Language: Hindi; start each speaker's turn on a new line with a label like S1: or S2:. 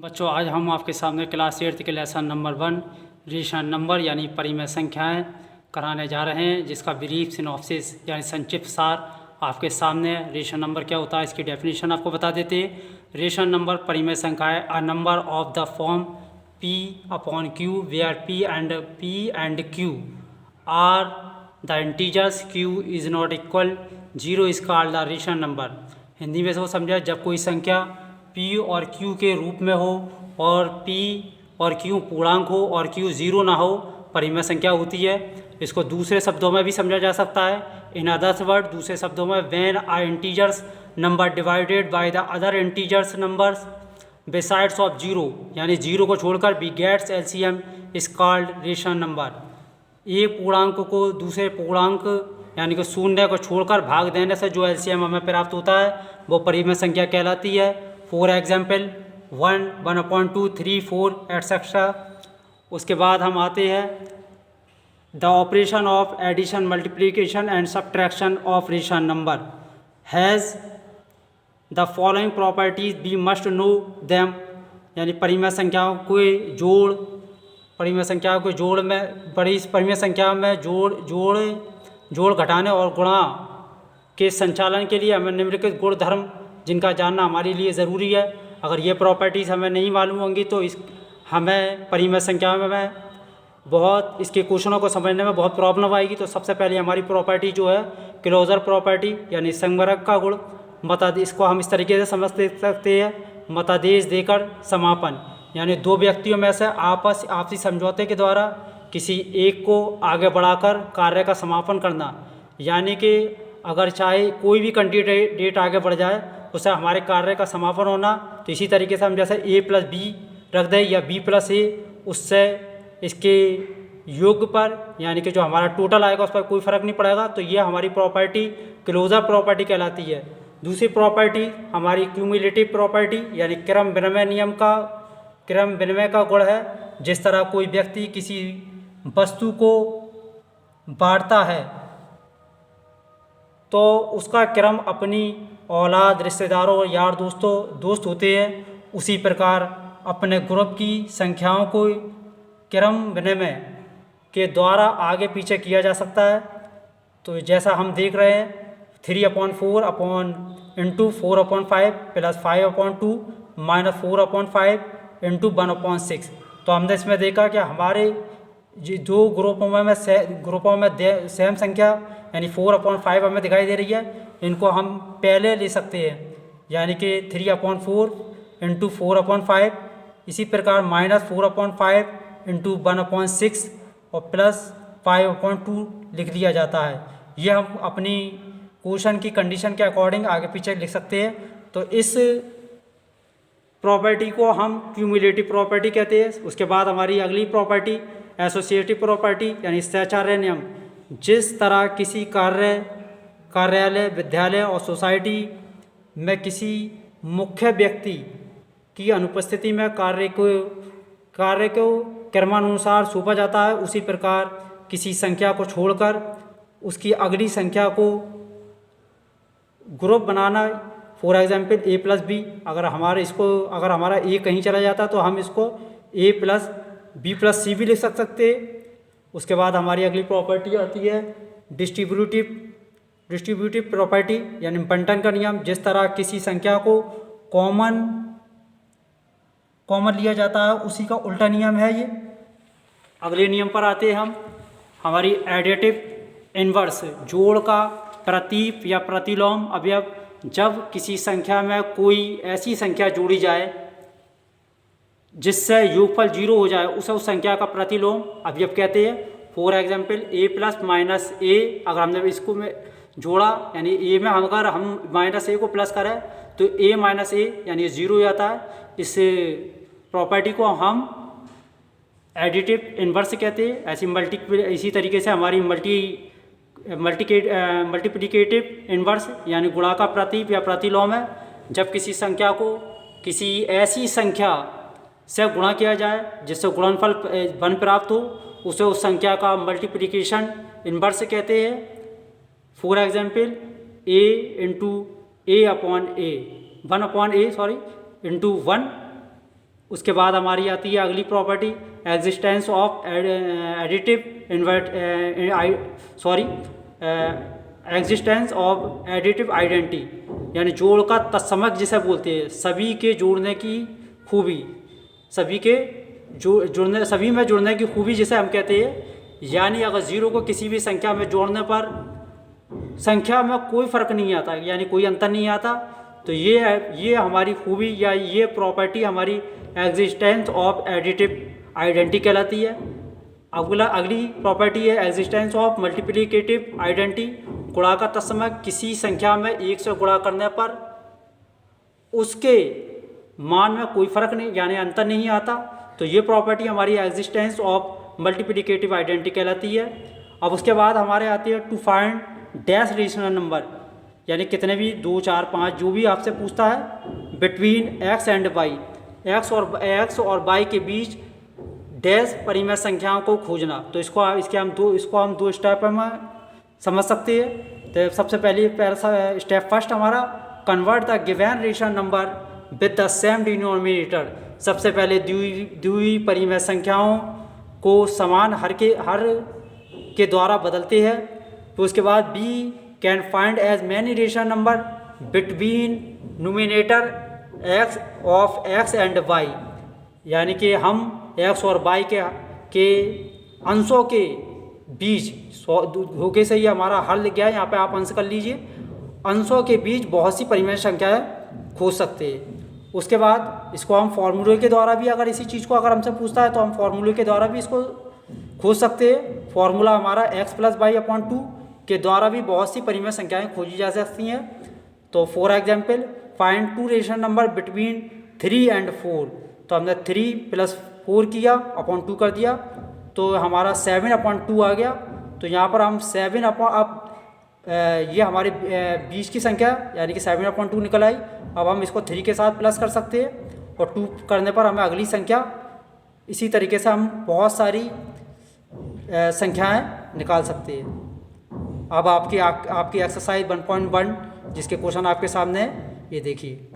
S1: बच्चों, आज हम आपके सामने क्लास 8 के लेसन नंबर 1 रेशनल नंबर यानी परिमेय संख्याएं कराने जा रहे हैं, जिसका ब्रीफ सिनॉप्सिस यानी संक्षिप्त सार आपके सामने है। रेशनल नंबर क्या होता है, इसकी डेफिनेशन आपको बता देते हैं। रेशनल नंबर परिमेय संख्याएं a number of the form P upon Q where P and Q are the integers Q is not equal 0 is called the rational number. Hindi में इसको समझा, जब कोई संख्या P और Q के रूप में हो और P और Q पूर्णांक हो और Q 0 ना हो, परिमेय संख्या होती है। इसको दूसरे शब्दों में भी समझा जा सकता है। इन अदर्स वर्ड, दूसरे शब्दों में, when a integers number divided by the other integers numbers besides of 0 यानी 0 को छोड़कर we gets LCM is called rational number. एक पूर्णांक को दूसरे पूर्णांक यानी कि शून्य को छोड़कर भाग देने से जो LCM हमें प्राप्त होता है वो परिमेय संख्या कहलाती है। For example 1, 1/2, 3, 4 etcetera. उसके बाद हम आते हैं the operation of addition, multiplication and subtraction of rational number has the following properties we must know them. यानी परिमेय संख्याओं के जोड़, परिमेय संख्याओं के जोड़ में, बड़ी परिमेय संख्याओं में जोड़ घटाने और गुणा के संचालन के लिए हमें निम्नलिखित गुण धर्म जिनका जानना हमारे लिए ज़रूरी है। अगर ये प्रॉपर्टीज़ हमें नहीं मालूम होंगी तो हमें परिमेय संख्याओं में बहुत, इसके क्वेश्चनों को समझने में बहुत प्रॉब्लम आएगी। तो सबसे पहले हमारी प्रॉपर्टी जो है क्लोजर प्रॉपर्टी यानी संगरक का गुण, इसको हम इस तरीके से समझ सकते हैं, मतादेश देकर समापन, यानी दो व्यक्तियों में से आपसी समझौते के द्वारा किसी एक को आगे बढ़ाकर कार्य का समापन करना। यानी कि अगर चाहे कोई भी कैंडिडेट आगे बढ़ जाए उससे हमारे कार्य का समापन होना। तो इसी तरीके से हम जैसे A+B रख दें या B+A, उससे इसके योग पर यानी कि जो हमारा टोटल आएगा उस पर कोई फ़र्क नहीं पड़ेगा। तो ये हमारी प्रॉपर्टी क्लोजर प्रॉपर्टी कहलाती है। दूसरी प्रॉपर्टी हमारी क्यूमुलेटिव प्रॉपर्टी यानी क्रम विनिमय का गुण है। जिस तरह कोई व्यक्ति किसी वस्तु को बांटता है तो उसका क्रम अपनी औलाद, रिश्तेदारों, यार दोस्त होते हैं, उसी प्रकार अपने ग्रुप की संख्याओं को क्रम विनिमय के द्वारा आगे पीछे किया जा सकता है। तो जैसा हम देख रहे हैं 3/4 इंटू 4/5 प्लस 5/2 माइनस 4/5 इंटू 1/6। तो हमने इसमें देखा कि हमारे दो ग्रुपों में सेम संख्या यानी 4/5 हमें दिखाई दे रही है। इनको हम पहले ले सकते हैं यानी कि 3/4 इंटू 4/5, इसी प्रकार माइनस 4/5 इंटू 1/6 और प्लस 5/2 लिख लिया जाता है। ये हम अपनी क्वेश्चन की कंडीशन के अकॉर्डिंग आगे पीछे लिख सकते हैं। तो इस प्रॉपर्टी को हम क्यूमुलेटिव प्रॉपर्टी कहते हैं। उसके बाद हमारी अगली प्रॉपर्टी एसोसिएटिव प्रॉपर्टी यानी सहचार्य नियम। जिस तरह किसी कार्यालय, विद्यालय और सोसाइटी में किसी मुख्य व्यक्ति की अनुपस्थिति में कार्य को क्रमानुसार सौंपा जाता है, उसी प्रकार किसी संख्या को छोड़कर उसकी अगली संख्या को group banana. For example A+B, अगर हमारा A कहीं चला जाता तो हम इसको A+B+C भी लिख सकते हैं। उसके बाद हमारी अगली प्रॉपर्टी आती है डिस्ट्रीब्यूटिव प्रॉपर्टी यानी बंटन का नियम। जिस तरह किसी संख्या को कॉमन लिया जाता है उसी का उल्टा नियम है ये। अगले नियम पर आते हैं हम, हमारी एडिटिव इन्वर्स, जोड़ का प्रतीप या प्रतिलोम अवयव। जब किसी संख्या में कोई ऐसी संख्या जोड़ी जाए जिससे योगफल 0 हो जाए उसे उस संख्या का प्रतिलोम अवयव कहते हैं। फॉर एग्जाम्पल A+-A, अगर हमने इसको में जोड़ा यानी A में अगर हम -A को प्लस करें तो A-A यानी 0 हो जाता है। इस प्रॉपर्टी को हम एडिटिव इन्वर्स कहते हैं। इसी तरीके से हमारी मल्टीप्लिकेटिव इन्वर्स यानी गुणा का प्रतीप या प्रतिलोम है। जब किसी संख्या को किसी ऐसी संख्या से गुणा किया जाए जिससे गुणनफल 1 प्राप्त हो, उसे उस संख्या का मल्टीप्लिकेशन इन्वर्स कहते हैं। For example A into A upon A, 1/A into 1 उसके बाद हमारी आती है अगली property, existence of additive existence of additive identity, यानी जोड़ का तत्समक जिसे बोलते हैं, सभी के जोड़ने की खूबी, सभी के सभी में जुड़ने की खूबी जिसे हम कहते हैं। यानी अगर ज़ीरो को किसी भी संख्या में जोड़ने पर संख्या में कोई फ़र्क नहीं आता, यानी कोई अंतर नहीं आता, तो ये हमारी खूबी या ये प्रॉपर्टी हमारी एग्जिस्टेंस ऑफ एडिटिव आइडेंटिटी कहलाती है। अगली प्रॉपर्टी है एग्जिस्टेंस ऑफ मल्टीप्लिकेटिव आइडेंटिटी, गुणा का तत्समक, किसी संख्या में 1 से गुणा करने पर उसके मान में कोई फ़र्क नहीं, यानी अंतर नहीं आता, तो ये प्रॉपर्टी हमारी एग्जिस्टेंस ऑफ मल्टीप्लिकेटिव आइडेंटिटी कहलाती है। अब उसके बाद हमारे आती है to find dash rational number, यानी कितने भी 2, 4, 5 जो भी आपसे पूछता है, between X and Y, X और वाई के बीच डैश परिमेय संख्याओं को खोजना। तो इसको हम दो स्टेप में समझ सकते हैं। तो सबसे पहले स्टेप फर्स्ट हमारा convert the given rational number with the same denominator. सबसे पहले द्विपरिमेय परिमेय संख्याओं को समान हर के द्वारा बदलते हैं। तो उसके बाद we can find as many rational number between nominator X of X and Y, यानी कि हम एक्स और वाई के अंशों के बीच धोखे से ही हमारा हल लिख गया है, यहाँ पे आप अंश कर लीजिए, अंशों के बीच बहुत सी परिमेय संख्याएं खोज सकते हैं। उसके बाद इसको हम फॉर्मूले के द्वारा भी, अगर इसी चीज़ को अगर हमसे पूछता है तो हम फॉर्मूले के द्वारा भी इसको खोज सकते हैं। फॉर्मूला हमारा x + y/2 के द्वारा भी बहुत सी परिमेय संख्याएं खोजी जा सकती हैं। तो for example find 2 rational number between 3 and 4, तो हमने 3 + 4 किया अपॉन 2 कर दिया, तो हमारा 7/2 आ गया। तो यहाँ पर हम 7 ये हमारे बीच की संख्या यानी कि 7/2 निकल आई। अब हम इसको 3 के साथ प्लस कर सकते हैं और 2 करने पर हमें अगली संख्या, इसी तरीके से हम बहुत सारी संख्याएं निकाल सकते हैं। अब आपकी एक्सरसाइज 1.1 जिसके क्वेश्चन आपके सामने है, ये देखिए।